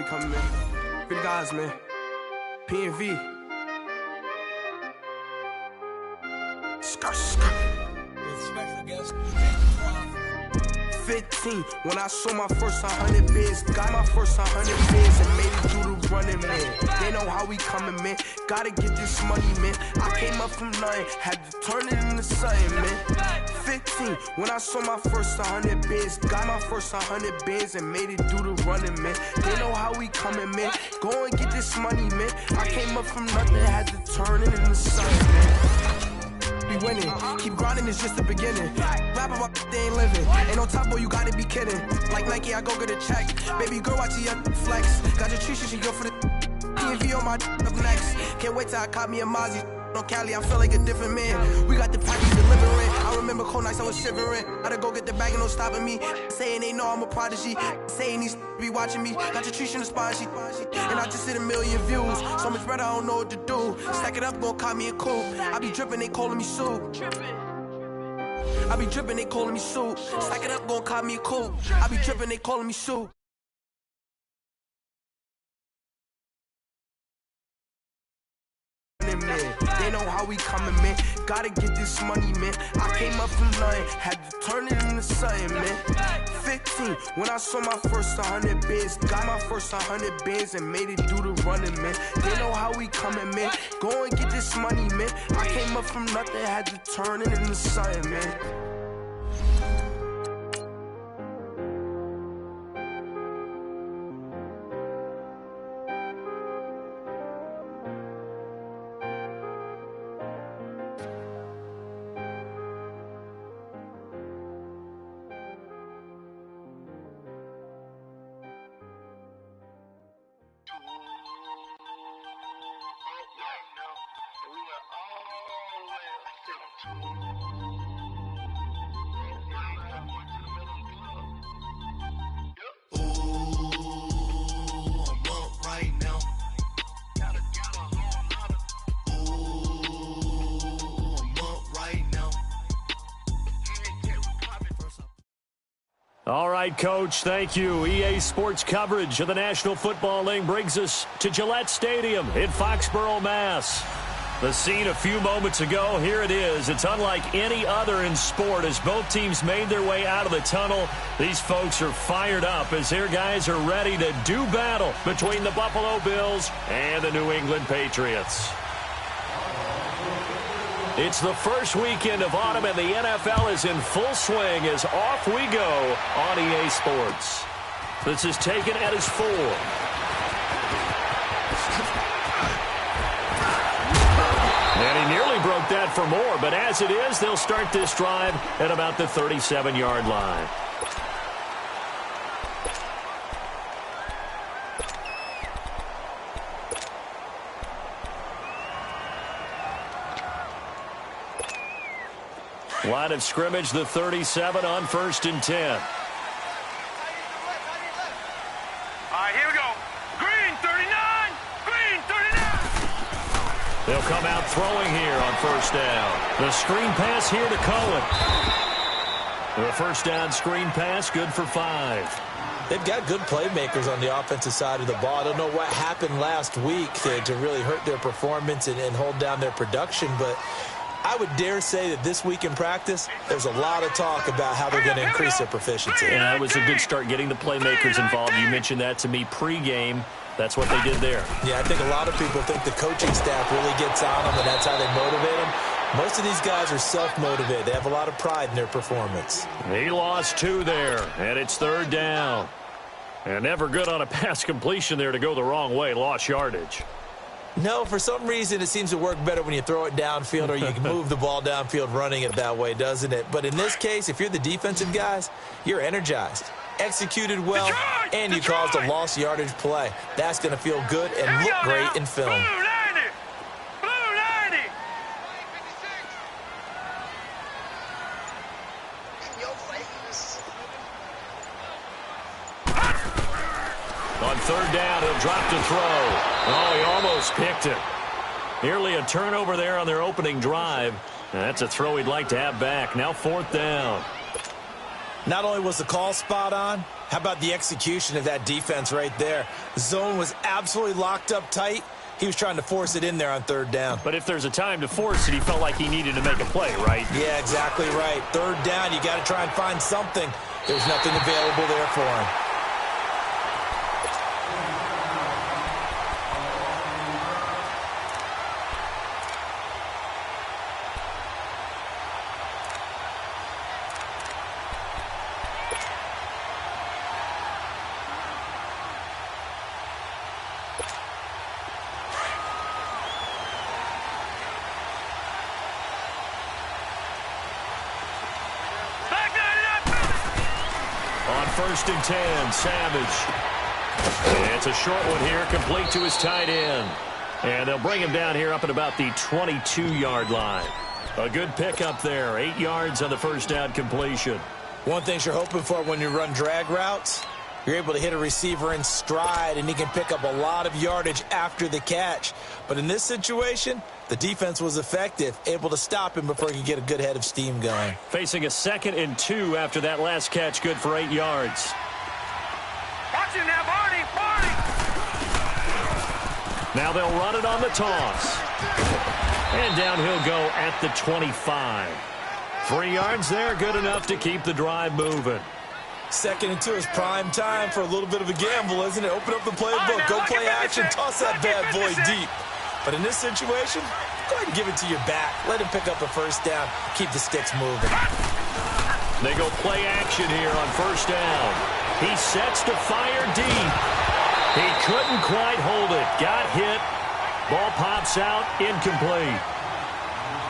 We coming, man. Free the guys, man. P&V. Skirt, skirt. 15, when I saw my first 100 bids, got my first 100 bids and made it through the running, man. They know how we coming, man. Gotta get this money, man. I came up from nothing, had to turn it into something, man. 15, when I saw my first 100 bids, got my first 100 bids and made it through the running, man. They know how we coming, man. Go and get this money, man. I came up from nothing, had to turn it into something, man. Be winning, keep grinding, it's just the beginning. Rapping about they ain't living. Ain't no top boy, you gotta be kidding. Like Nike, I go get a check. Baby girl, watch your flex. Got your tree, she go for the P&V on my up next. Can't wait till I caught me a Mozzie. On Cali, I feel like a different man. We got the package delivering. I remember cold nights I was shivering. Gotta go get the bag and no stopping me. Saying they know I'm a prodigy. Saying these be watching me. Got your tree in the spot, and I just hit 1 million views. So much better, I don't know what to do. Stack it up, gon' call me a coupe. I be dripping, they calling me soup. I be dripping, they calling me soup. Stack it up, gon' call me a coupe. I be dripping, they calling me soup. They know how we coming, man. Gotta get this money, man. I came up from nothing, had to turn it into something, man. 15, when I saw my first 100 bids, got my first 100 bids and made it through the running, man. They know how we coming, man. Go and get this money, man. I came up from nothing, had to turn it into something, man. All right, Coach, thank you. EA Sports coverage of the National Football League brings us to Gillette Stadium in Foxborough, Mass. The scene a few moments ago, here it is. It's unlike any other in sport as both teams made their way out of the tunnel. These folks are fired up as their guys are ready to do battle between the Buffalo Bills and the New England Patriots. It's the first weekend of autumn, and the NFL is in full swing as off we go on EA Sports. This is taken at his 4. And he nearly broke that for more, but as it is, they'll start this drive at about the 37-yard line. Line of scrimmage, the 37 on 1st and 10. All right, here we go. Green 39, green 39. They'll come out throwing here on 1st down. The screen pass here to Cohen. The 1st down screen pass, good for 5. They've got good playmakers on the offensive side of the ball. I don't know what happened last week to really hurt their performance and hold down their production, but I would dare say that this week in practice, there's a lot of talk about how they're going to increase their proficiency. And that was a good start getting the playmakers involved. You mentioned that to me pregame. That's what they did there. Yeah, I think a lot of people think the coaching staff really gets on them, and that's how they motivate them. Most of these guys are self-motivated. They have a lot of pride in their performance. He lost 2 there, and it's 3rd down. And never good on a pass completion there to go the wrong way. Lost yardage. No, for some reason it seems to work better when you throw it downfield or you can move the ball downfield running it that way, doesn't it? But in this case, if you're the defensive guys, you're energized, executed well, and you caused a lost yardage play. That's going to feel good and look great in film. Blue 90. On 3rd down, he'll drop to throw. Oh, he almost picked it. Nearly a turnover there on their opening drive. And that's a throw he'd like to have back. Now 4th down. Not only was the call spot on, how about the execution of that defense right there? The zone was absolutely locked up tight. He was trying to force it in there on third down. But if there's a time to force it, he felt like he needed to make a play, right? Yeah, exactly right. Third down, you got to try and find something. There's nothing available there for him. First and 10, Savage. It's a short one here, complete to his tight end. And they'll bring him down here up at about the 22-yard line. A good pickup there, 8 yards on the first down completion. One thing you're hoping for when you run drag routes, you're able to hit a receiver in stride, and he can pick up a lot of yardage after the catch. But in this situation, the defense was effective, able to stop him before he could get a good head of steam going. Facing a 2nd and 2 after that last catch, good for 8 yards. Watch him now, Barney, Barney. Now they'll run it on the toss. And down he'll go at the 25. 3 yards there, good enough to keep the drive moving. 2nd and 2 is prime time for a little bit of a gamble, isn't it? Open up the playbook, go play action, toss that bad boy deep. But in this situation, go ahead and give it to your back. Let him pick up a first down. Keep the sticks moving. They go play action here on first down. He sets to fire deep. He couldn't quite hold it. Got hit. Ball pops out, incomplete.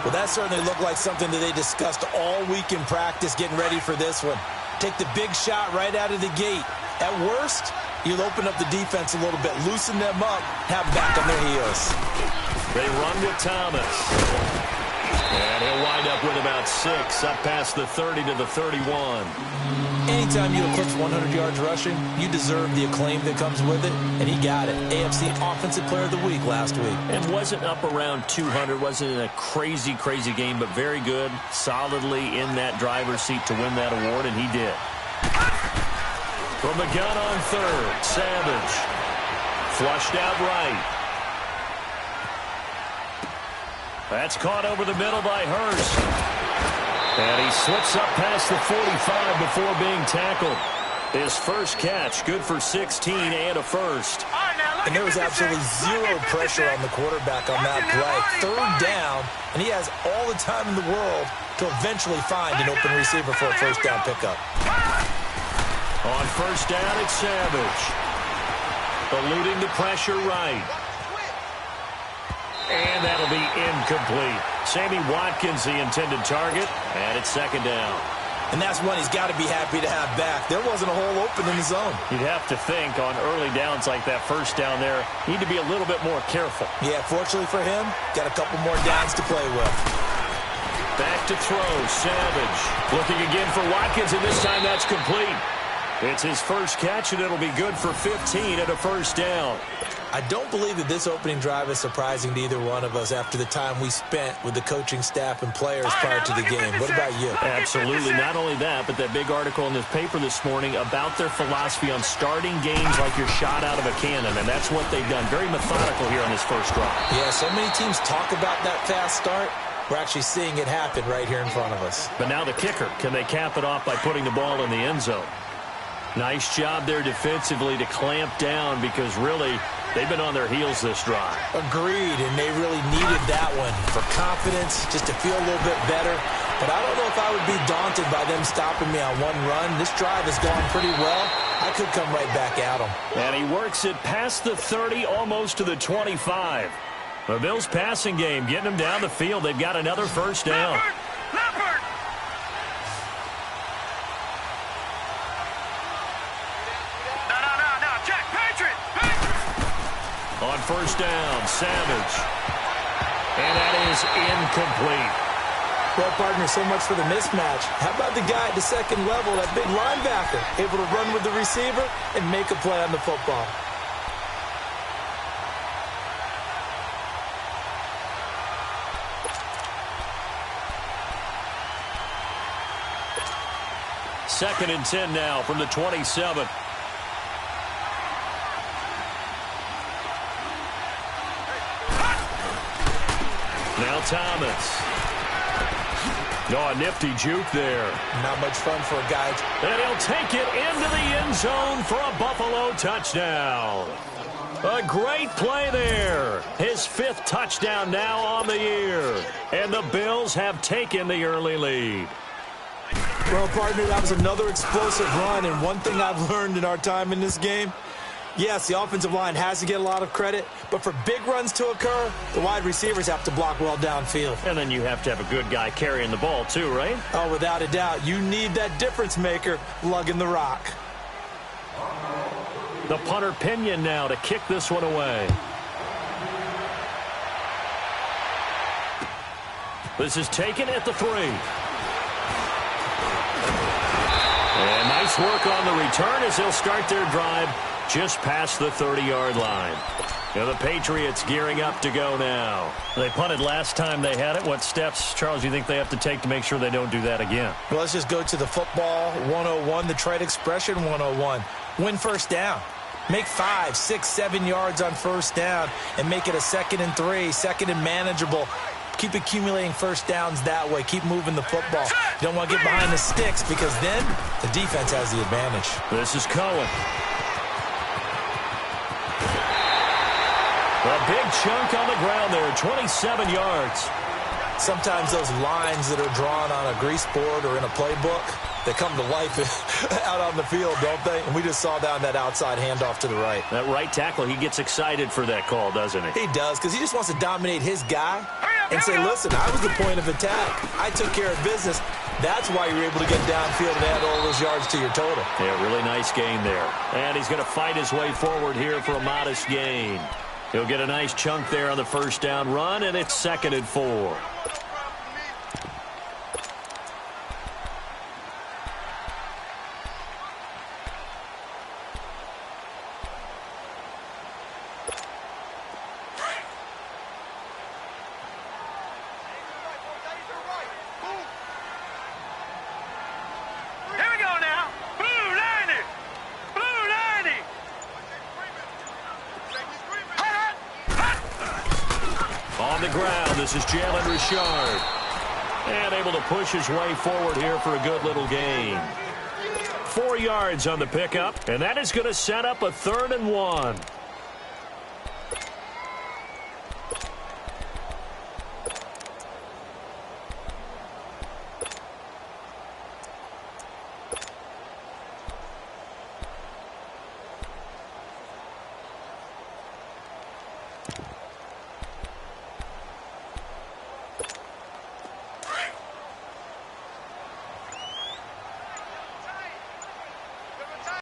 Well, that certainly looked like something that they discussed all week in practice, getting ready for this one. Take the big shot right out of the gate. At worst, you'll open up the defense a little bit, loosen them up, have them back on their heels. They run with Thomas. And he'll wind up with about 6, up past the 30 to the 31. Anytime you eclipse 100 yards rushing, you deserve the acclaim that comes with it, and he got it. AFC Offensive Player of the Week last week. And wasn't up around 200, wasn't a crazy, crazy game, but very good, solidly in that driver's seat to win that award, and he did. From the gun on third, Savage. Flushed out right. That's caught over the middle by Hurst. And he slips up past the 45 before being tackled. His first catch, good for 16 and a first. And there was absolutely zero pressure on the quarterback on that play. Third down, and he has all the time in the world to eventually find an open receiver for a first down pickup. On first down, it's Savage. Eluding the pressure right. And that'll be incomplete. Sammy Watkins, the intended target, and it's 2nd down. And that's one he's got to be happy to have back. There wasn't a hole open in the zone. You'd have to think on early downs like that first down there, need to be a little bit more careful. Yeah, fortunately for him, got a couple more downs to play with. Back to throw, Savage. Looking again for Watkins, and this time that's complete. It's his first catch, and it'll be good for 15 and a first down. I don't believe that this opening drive is surprising to either one of us after the time we spent with the coaching staff and players prior to the game. What about you? Absolutely. Not only that, but that big article in this paper this morning about their philosophy on starting games like you're shot out of a cannon, and that's what they've done. Very methodical here on this first drive. Yeah, so many teams talk about that fast start. We're actually seeing it happen right here in front of us. But now the kicker. Can they cap it off by putting the ball in the end zone? Nice job there defensively to clamp down because really they've been on their heels this drive. Agreed, and they really needed that one for confidence, just to feel a little bit better. But I don't know if I would be daunted by them stopping me on one run. This drive has gone pretty well. I could come right back at them. And he works it past the 30, almost to the 25. The Bills' passing game getting them down the field. They've got another first down. Leopard! No, check, Patriot! On first down, Savage. And that is incomplete. Well, partner, so much for the mismatch. How about the guy at the second level, that big linebacker, able to run with the receiver and make a play on the football? 2nd and 10 now from the 27. Now Thomas. Oh, a nifty juke there. Not much fun for a guy. And he'll take it into the end zone for a Buffalo touchdown. A great play there. His 5th touchdown now on the year. And the Bills have taken the early lead. Well, partner, that was another explosive run. And one thing I've learned in our time in this game, yes, the offensive line has to get a lot of credit, but for big runs to occur, the wide receivers have to block well downfield. And then you have to have a good guy carrying the ball too, right? Oh, without a doubt. You need that difference maker lugging the rock. The punter Pinion now to kick this one away. This is taken at the 3. And nice work on the return as they'll start their drive just past the 30-yard line. Now the Patriots gearing up to go now. They punted last time they had it. What steps, Charles, do you think they have to take to make sure they don't do that again? Well, let's just go to the football 101, the trade expression 101. Win first down. Make 5, 6, 7 yards on first down and make it a 2nd and 3, 2nd and manageable. Keep accumulating first downs that way. Keep moving the football. You don't want to get behind the sticks because then the defense has the advantage. This is Cohen. A big chunk on the ground there, 27 yards. Sometimes those lines that are drawn on a grease board or in a playbook, they come to life out on the field, don't they? And we just saw down that outside handoff to the right. That right tackle, he gets excited for that call, doesn't he? He does, because he just wants to dominate his guy and say, listen, I was the point of attack. I took care of business. That's why you're able to get downfield and add all those yards to your total. Yeah, really nice gain there. And he's going to fight his way forward here for a modest gain. He'll get a nice chunk there on the first down run, and it's 2nd and 4. This is Jalen Richard. And able to push his way forward here for a good little gain. 4 yards on the pickup, and that is going to set up a 3rd and 1.